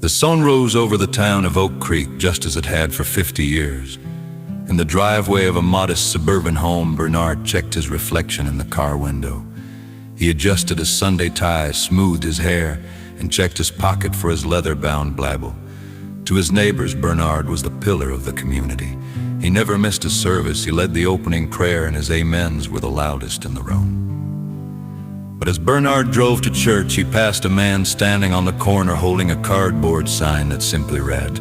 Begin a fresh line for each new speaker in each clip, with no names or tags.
The sun rose over the town of Oak Creek just as it had for 50 years. In the driveway of a modest suburban home, Bernard checked his reflection in the car window. He adjusted his Sunday tie, smoothed his hair, and checked his pocket for his leather-bound Bible. To his neighbors, Bernard was the pillar of the community. He never missed a service. He led the opening prayer, and his amens were the loudest in the room. But as Bernard drove to church, he passed a man standing on the corner holding a cardboard sign that simply read,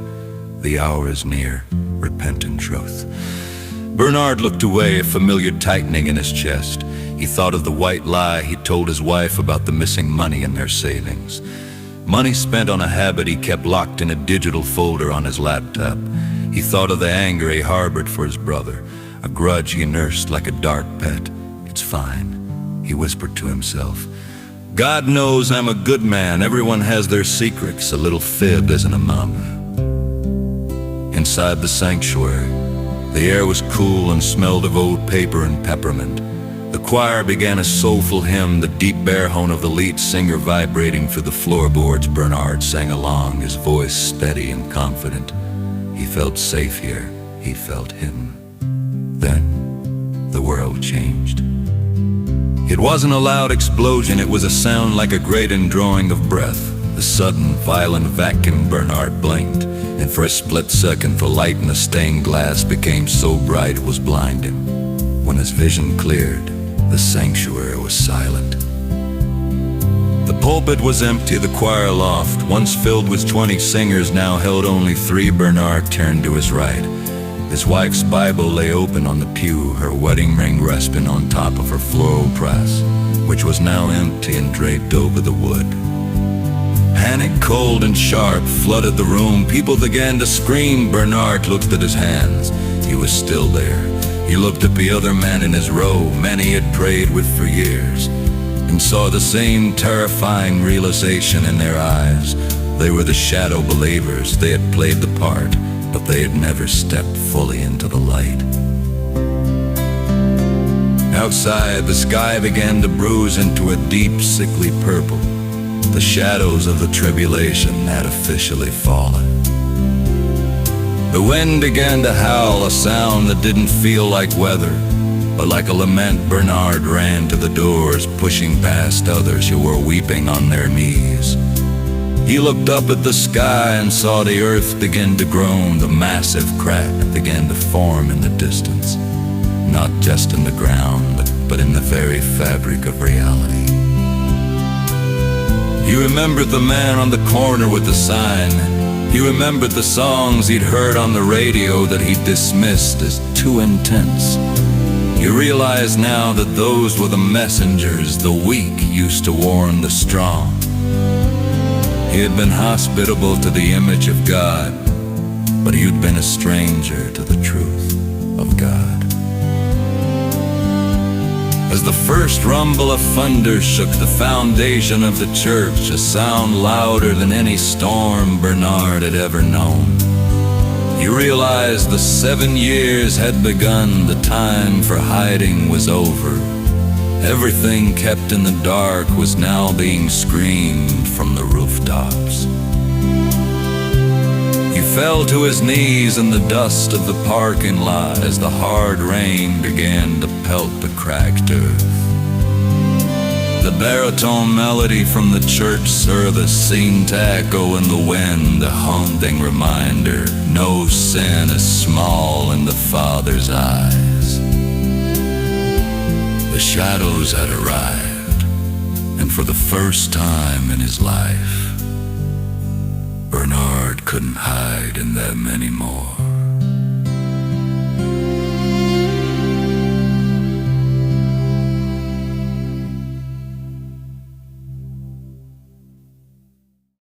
"The hour is near, repent in truth." Bernard looked away, a familiar tightening in his chest. He thought of the white lie he told his wife about the missing money in their savings. Money spent on a habit he kept locked in a digital folder on his laptop. He thought of the anger he harbored for his brother, a grudge he nursed like a dark pet. "It's fine," he whispered to himself. "God knows I'm a good man. Everyone has their secrets. A little fib isn't enough." Inside the sanctuary, the air was cool and smelled of old paper and peppermint. The choir began a soulful hymn, the deep baritone of the lead singer vibrating through the floorboards. Bernard sang along, his voice steady and confident. He felt safe here. He felt him. Then, the world changed. It wasn't a loud explosion, it was a sound like a great indrawing of breath. The sudden, violent vacuum. Bernard blinked, and for a split second the light in the stained glass became so bright it was blinding. When his vision cleared, the sanctuary was silent. The pulpit was empty, the choir loft, once filled with 20 singers, now held only 3. Bernard turned to his right. His wife's Bible lay open on the pew, her wedding ring resting on top of her floral press, which was now empty and draped over the wood. Panic, cold and sharp, flooded the room. People began to scream. Bernard looked at his hands. He was still there. He looked at the other men in his row, men he had prayed with for years, and saw the same terrifying realization in their eyes. They were the shadow believers. They had played the part, but they had never stepped fully into the light. Outside, the sky began to bruise into a deep, sickly purple. The shadows of the tribulation had officially fallen. The wind began to howl, a sound that didn't feel like weather, but like a lament. Bernard ran to the doors, pushing past others who were weeping on their knees. He looked up at the sky and saw the earth begin to groan. The massive crack began to form in the distance, not just in the ground, but in the very fabric of reality. He remembered the man on the corner with the sign. He remembered the songs he'd heard on the radio that he dismissed as too intense. He realized now that those were the messengers the weak used to warn the strong. He had been hospitable to the image of God, but he'd been a stranger to the truth of God. As the first rumble of thunder shook the foundation of the church, a sound louder than any storm Bernard had ever known, he realized the 7 years had begun. The time for hiding was over. Everything kept in the dark was now being screamed from the rooftops. He fell to his knees in the dust of the parking lot as the hard rain began to pelt the cracked earth. The baritone melody from the church service seemed to echo in the wind, a haunting reminder: no sin is small in the Father's eyes. The shadows had arrived, and for the first time in his life, Bernard couldn't hide in them anymore.